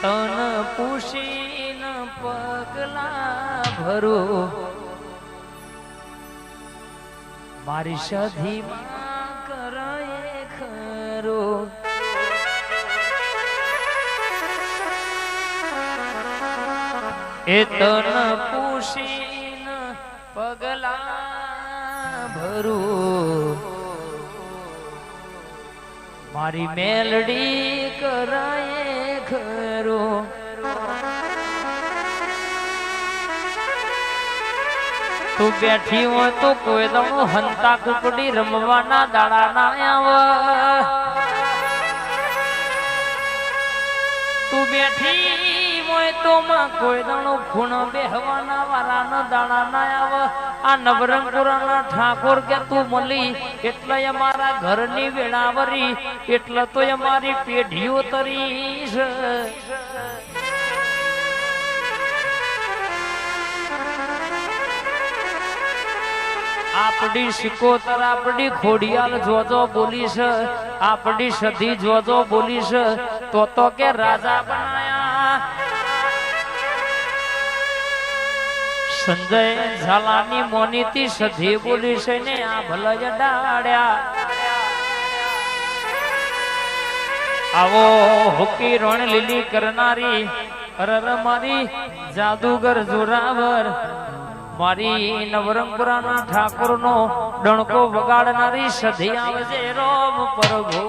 તન પૂછીન પગલા ભરો મારી સધીમાં કરે ખરો એ તન પૂછીન પગલા ભરો મારી મેલડી કરાય ખરો તું બેઠી હોય તો કોઈ દમો હંતા કુકડી રમવાના દાડા ના આવ તું બેઠી હોય તો માં કોઈ દાણો ખૂણ બેહવાના વાળાના દાડા ના આવ આ નવરંગપુરાના ઠાકોર કે તું મળી એટલે અમારા ઘરની વેળાવરી એટલે તો અમારી પેઢીઓ તરી છે આપડી સિકોતર આપડી ખોડિયાલ જોજો બોલીશ આપડી સધી જોજો બોલીશ તો કે રાજા બનાયા સંજય ઝાલાની મોનીતી સધી બોલીશ ને આ ભલજ ડાડ્યા આવો હુકી રણ લીલી કરનારી અરર મારી જાદુગર જોરાવર મારી નવરંગપુરાના ઠાકોર નો ડણકો વગાડનારી સધી આવજે રોમ પ્રભુ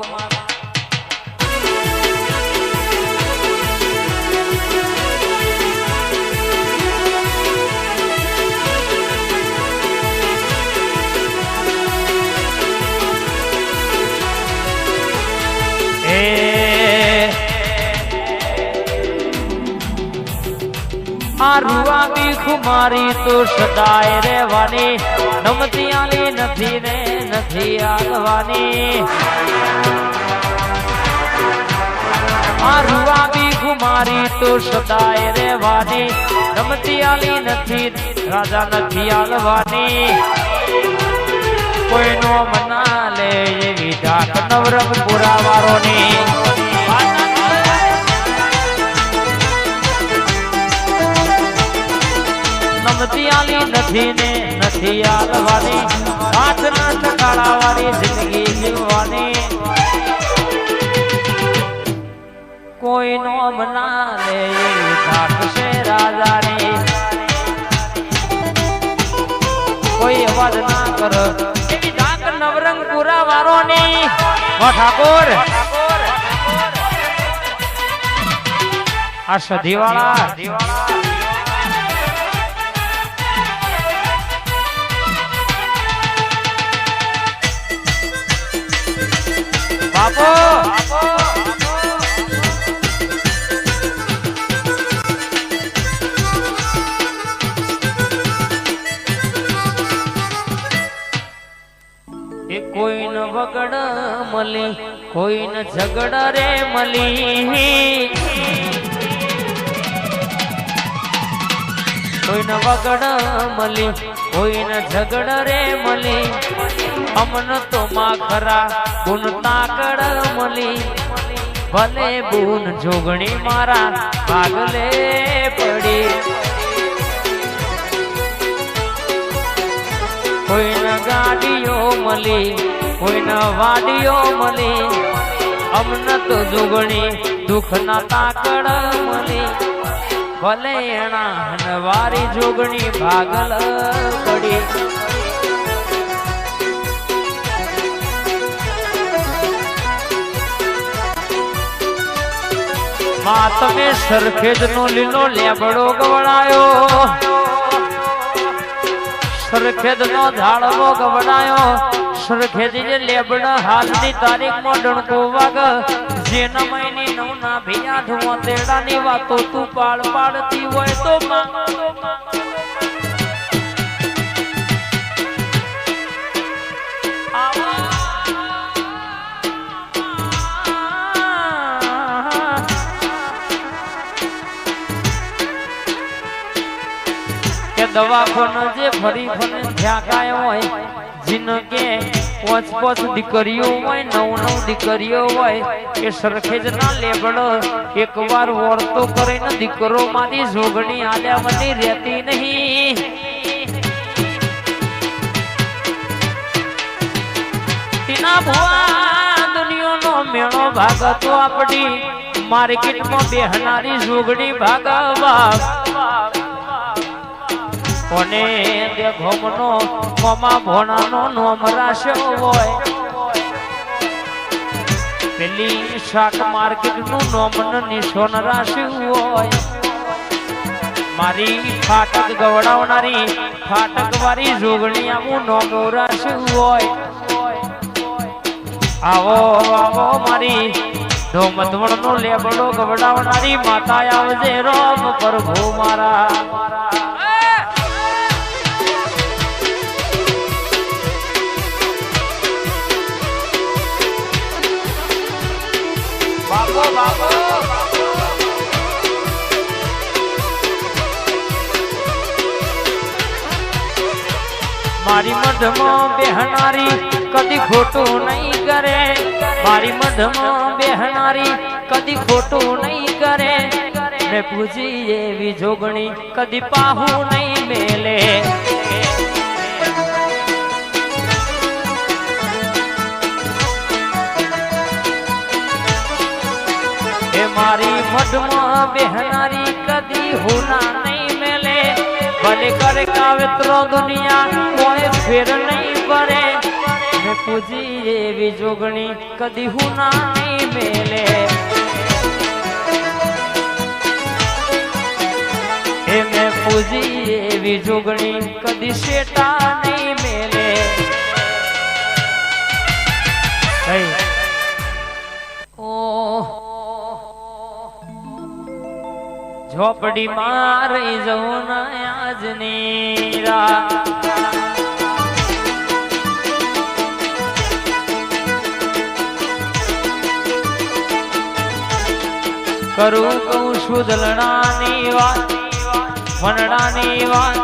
રૂવા બીખ મારી તો સદાય રહેવાની નમતી આલી નથી ને નથી આગવાની રૂવા બીખ મારી તો સદાય રહેવાની નમતી આલી નથી રાજા નથી આગવાની કોઈનો મના લે એવી ઢાક નવરંગપુરા વાળોની આલી નથી ને નથી આલવાની હાથ ના ઠકાળાવાળી જિંદગી જીવવાની કોઈ નો મના લે ધાકશે રાજાની કોઈ અવાજ ના કર એવી ધાક નવરંગપુરા વાળોની ઠાકોર આ સધીવાળા બાપો એ કોઈ ન વગડ મળી કોઈ ન ઝગડ રે મળી કોઈ ન વગડ મળી કોઈ ન ઝગડ રે મળી અમન તો માં ખરા ગુણ તાકડ મળી ભલે બૂન જોગણી મારા ભાગલે પડી કોઈ ન ગાડીઓ મળી કોઈ ન વાડીઓ મળી અમન તો જોગણી દુઃખ ના તાકડ મળી ભલે એણા વારી જોગણી ભાગલ પડી માં તમે સરખેજ નો લીલો લેબડો ગવડાયો સરખેજ નો ઝાડવો ગવડાયો સરખેજ લેબડ હાલની તારીખ માં ડણકો વાગ જેના મહિની નવના ભિયા ધુઓ તેડાની વાતો તું પાડ પાડતી હોય તો દવાખાનો જે ફરી ફરી થયા કાય હોય જીન કે પાંચ પાંચ દીકરીઓ હોય, નવ નવ દીકરીઓ હોય, એ સરખેજ ના લેબડ એકવાર વર્તો કરીને દીકરો મારી જોગણી આલ્યા મને રહેતી નહીં. તીના ભુવા દુનિયાનો મેળો ભાગતો આપડી માર્કેટમાં બેહનારી જોગણી ભાગવા કોને તે ઘોમનો મોમા ભોણાનો નોમ રાખ્યો હોય. પેલી શાક માર્કેટનું નોમ નિશોન રાખ્યું હોય. મારી ફાટક ગવડાવનારી ફાટક વાળી જોગણી આવું નોમ રાખ્યું હોય. આવો આવો મારી ધોમધવણ નો લેબડો ગવડાવનારી માતા આવજે રોમ પ્રભુ મારા. મારી મઢમાં બેહનારી કદી ખોટું નહીં કરે. મારી મઢમાં બેહનારી કદી ખોટું નહીં કરે. મેં પૂજી એવી જોગણી કદી પાહું નહીં મેલે. મારી મઢમાં બેહનારી કદી હોના નહીં મેલે. ભલે કરે કાવેત્રો દુનિયા કોઈ ફેર નહીં પડે. મેં પૂજી એવી જોગણી કદી હોના નહીં મેલે. મેં પૂજી એવી જોગણી કદી શેટા નહીં મેલે. ઝોપડી મારી જવું આજની રાત. કરું કહું છું દલડાની વાત, વનડાની વાત,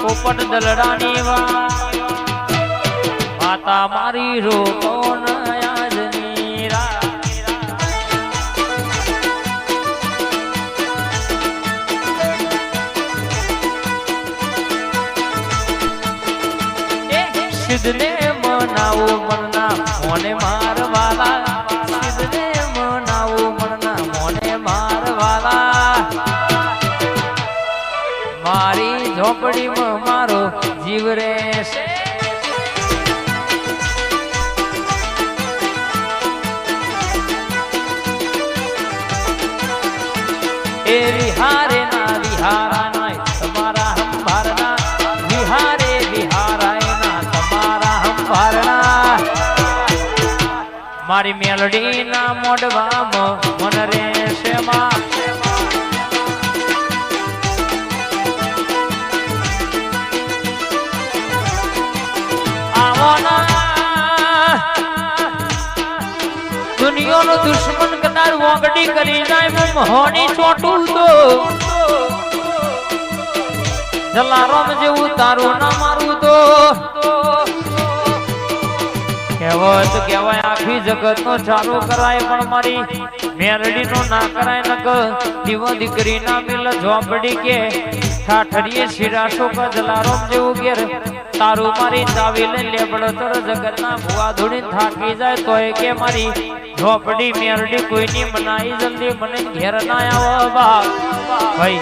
પોપટ દલડાની વાત. માતા મારી રોકો આજની રાત. સિદ્ધને મનાવો મનના મોને મારવાલા. સિદ્ધને મનાવો મનના મોને મારવાલા. મારી ઝોપડીમાં મારો જીવ રહેશે. એ વિહારે ના વિહારા નાય તમારા હંભારના. વિહારે વિહારાય મારી મેલડી ના મોઢવામાં મન રહેશે. દુનિયાનો દુશ્મન કદાચ વોગડી કરી જાય મોહની ચોટું તો જલારામ જેવું તારું ના મારું તો કહેવત કહેવાય આખી જગત નો ચાલુ કરાય પણ મારી મેરડી નો ના કરાય. નક દીવો દીકરી ના મિલ ઝોપડી કે ઠાઠરીએ શિરાશો ક જલારામ જેવું ઘેર તારું મારી ચાવી લઈ લેબડતર જગત ના ભુવા ધોડી થાકી જાય તોય કે મારી ઝોપડી મેરડી કોઈની મનાઈ જલ્દી મને ઘેર ના આવો બા ભાઈ.